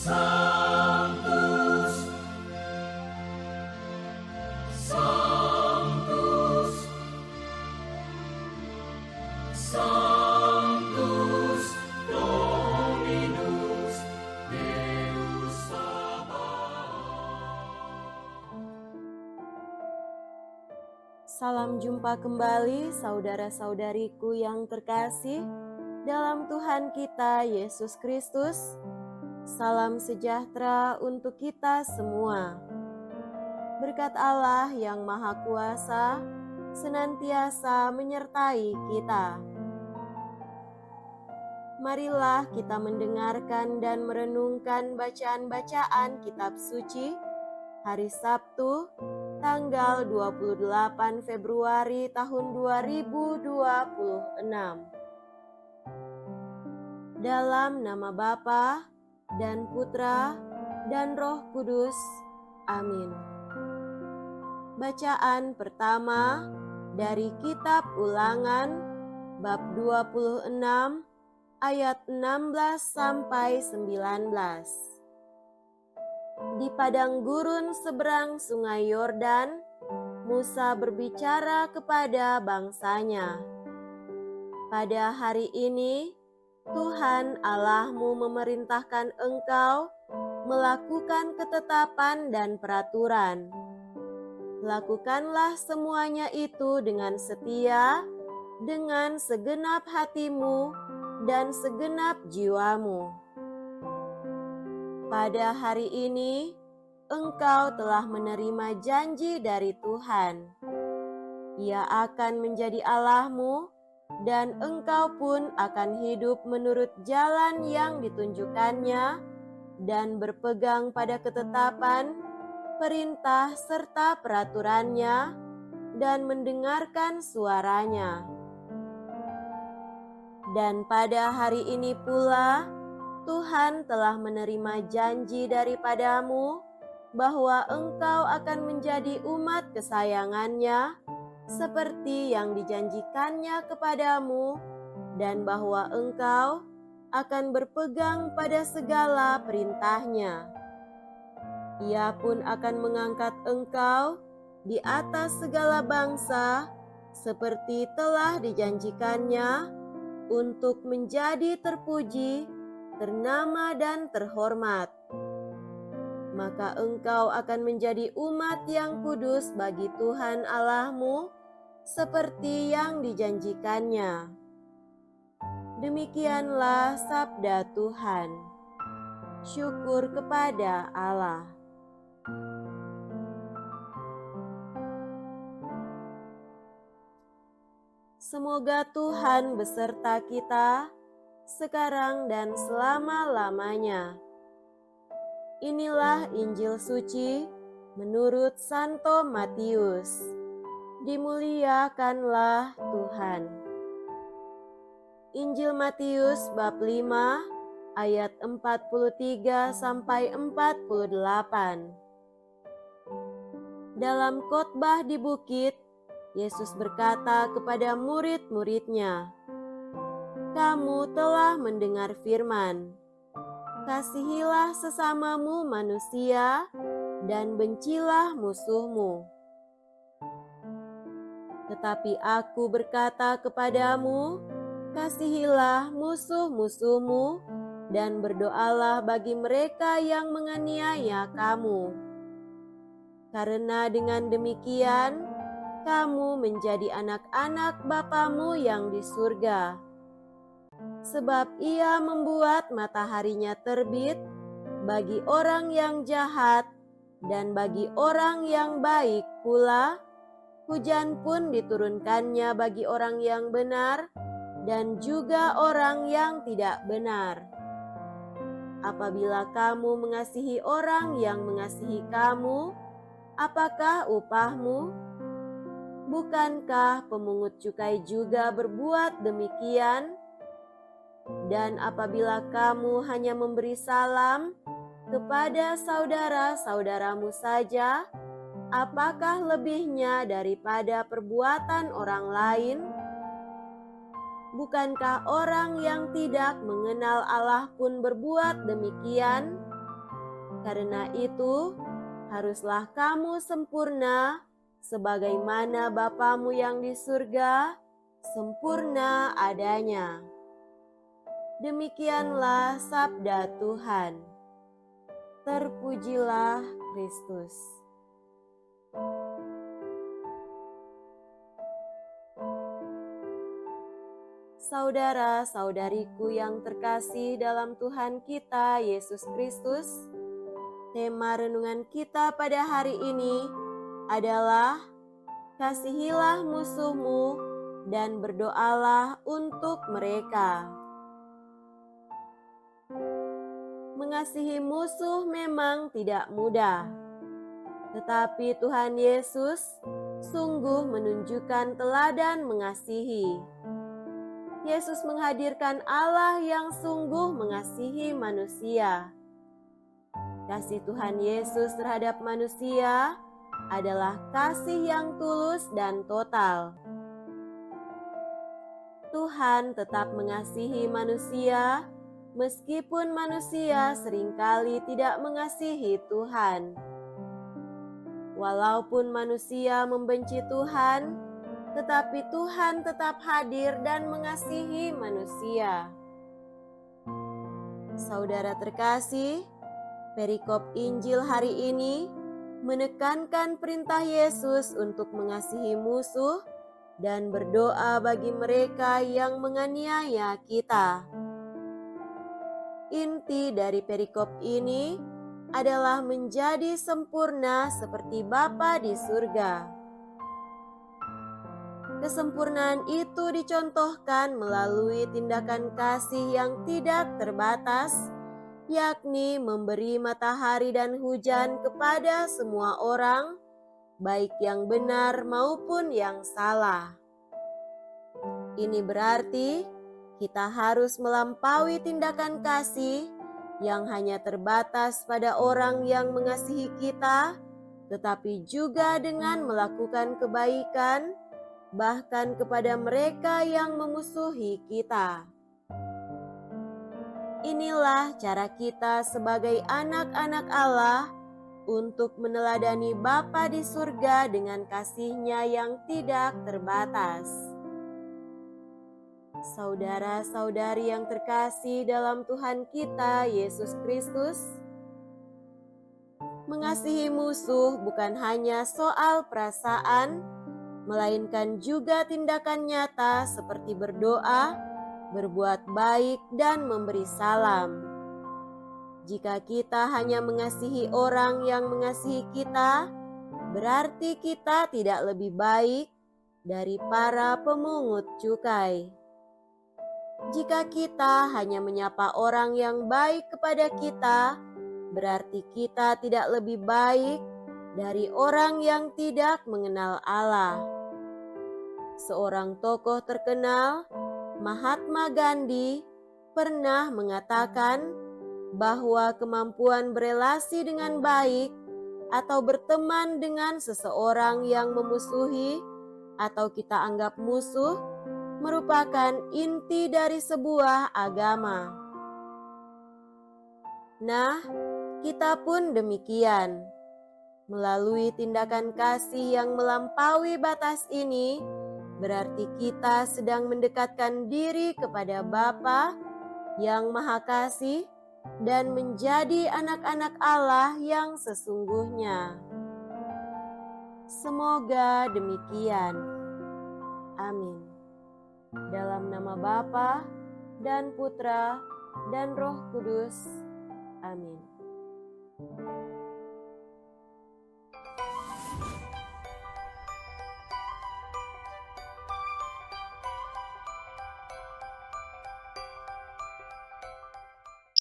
Sanctus, Sanctus, Sanctus Dominus Deus Sabaoth. Salam jumpa kembali saudara-saudariku yang terkasih dalam Tuhan kita Yesus Kristus. Salam sejahtera untuk kita semua. Berkat Allah yang Maha Kuasa senantiasa menyertai kita. Marilah kita mendengarkan dan merenungkan bacaan-bacaan kitab suci hari Sabtu tanggal 28 Februari tahun 2026. Dalam nama Bapa dan Putra dan Roh Kudus. Amin. Bacaan pertama dari kitab Ulangan bab 26 ayat 16 sampai 19. Di padang gurun seberang sungai Yordan, Musa berbicara kepada bangsanya. Pada hari ini, Tuhan Allahmu memerintahkan engkau melakukan ketetapan dan peraturan. Lakukanlah semuanya itu dengan setia, dengan segenap hatimu dan segenap jiwamu. Pada hari ini, engkau telah menerima janji dari Tuhan. Ia akan menjadi Allahmu, dan engkau pun akan hidup menurut jalan yang ditunjukkannya dan berpegang pada ketetapan, perintah serta peraturannya dan mendengarkan suaranya. Dan pada hari ini pula Tuhan telah menerima janji daripadamu bahwa engkau akan menjadi umat kesayangannya seperti yang dijanjikannya kepadamu, dan bahwa engkau akan berpegang pada segala perintahnya. Ia pun akan mengangkat engkau di atas segala bangsa seperti telah dijanjikannya untuk menjadi terpuji, ternama dan terhormat. Maka engkau akan menjadi umat yang kudus bagi Tuhan Allahmu, seperti yang dijanjikannya. Demikianlah sabda Tuhan. Syukur kepada Allah. Semoga Tuhan beserta kita, sekarang dan selama-lamanya. Inilah Injil suci menurut Santo Matius. Dimuliakanlah Tuhan. Injil Matius bab 5 ayat 43 sampai 48. Dalam khotbah di bukit, Yesus berkata kepada murid-muridnya, "Kamu telah mendengar firman, kasihilah sesamamu manusia dan bencilah musuhmu. Tetapi aku berkata kepadamu, kasihilah musuh-musuhmu dan berdoalah bagi mereka yang menganiaya kamu. Karena dengan demikian, kamu menjadi anak-anak Bapamu yang di surga. Sebab Ia membuat mataharinya terbit bagi orang yang jahat dan bagi orang yang baik pula, hujan pun diturunkannya bagi orang yang benar dan juga orang yang tidak benar. Apabila kamu mengasihi orang yang mengasihi kamu, apakah upahmu? Bukankah pemungut cukai juga berbuat demikian? Dan apabila kamu hanya memberi salam kepada saudara-saudaramu saja, apakah lebihnya daripada perbuatan orang lain? Bukankah orang yang tidak mengenal Allah pun berbuat demikian? Karena itu, haruslah kamu sempurna, sebagaimana Bapamu yang di surga sempurna adanya. Demikianlah sabda Tuhan. Terpujilah Kristus. Saudara-saudariku yang terkasih dalam Tuhan kita Yesus Kristus, tema renungan kita pada hari ini adalah kasihilah musuhmu dan berdoalah untuk mereka. Mengasihi musuh memang tidak mudah, tetapi Tuhan Yesus sungguh menunjukkan teladan mengasihi. Yesus menghadirkan Allah yang sungguh mengasihi manusia. Kasih Tuhan Yesus terhadap manusia adalah kasih yang tulus dan total. Tuhan tetap mengasihi manusia, meskipun manusia seringkali tidak mengasihi Tuhan. Walaupun manusia membenci Tuhan, tetapi Tuhan tetap hadir dan mengasihi manusia. Saudara terkasih, perikop Injil hari ini menekankan perintah Yesus untuk mengasihi musuh dan berdoa bagi mereka yang menganiaya kita. Inti dari perikop ini adalah menjadi sempurna seperti Bapa di surga. Kesempurnaan itu dicontohkan melalui tindakan kasih yang tidak terbatas, yakni memberi matahari dan hujan kepada semua orang, baik yang benar maupun yang salah. Ini berarti kita harus melampaui tindakan kasih yang hanya terbatas pada orang yang mengasihi kita, tetapi juga dengan melakukan kebaikan, bahkan kepada mereka yang memusuhi kita. Inilah cara kita sebagai anak-anak Allah untuk meneladani Bapa di surga dengan kasih-Nya yang tidak terbatas. Saudara-saudari yang terkasih dalam Tuhan kita Yesus Kristus, mengasihi musuh bukan hanya soal perasaan, melainkan juga tindakan nyata seperti berdoa, berbuat baik, dan memberi salam. Jika kita hanya mengasihi orang yang mengasihi kita, berarti kita tidak lebih baik dari para pemungut cukai. Jika kita hanya menyapa orang yang baik kepada kita, berarti kita tidak lebih baik dari orang yang tidak mengenal Allah. Seorang tokoh terkenal, Mahatma Gandhi, pernah mengatakan bahwa kemampuan berelasi dengan baik atau berteman dengan seseorang yang memusuhi atau kita anggap musuh merupakan inti dari sebuah agama. Nah, kita pun demikian. Melalui tindakan kasih yang melampaui batas ini, berarti kita sedang mendekatkan diri kepada Bapa yang Maha Kasih dan menjadi anak-anak Allah yang sesungguhnya. Semoga demikian. Amin. Dalam nama Bapa dan Putra dan Roh Kudus. Amin.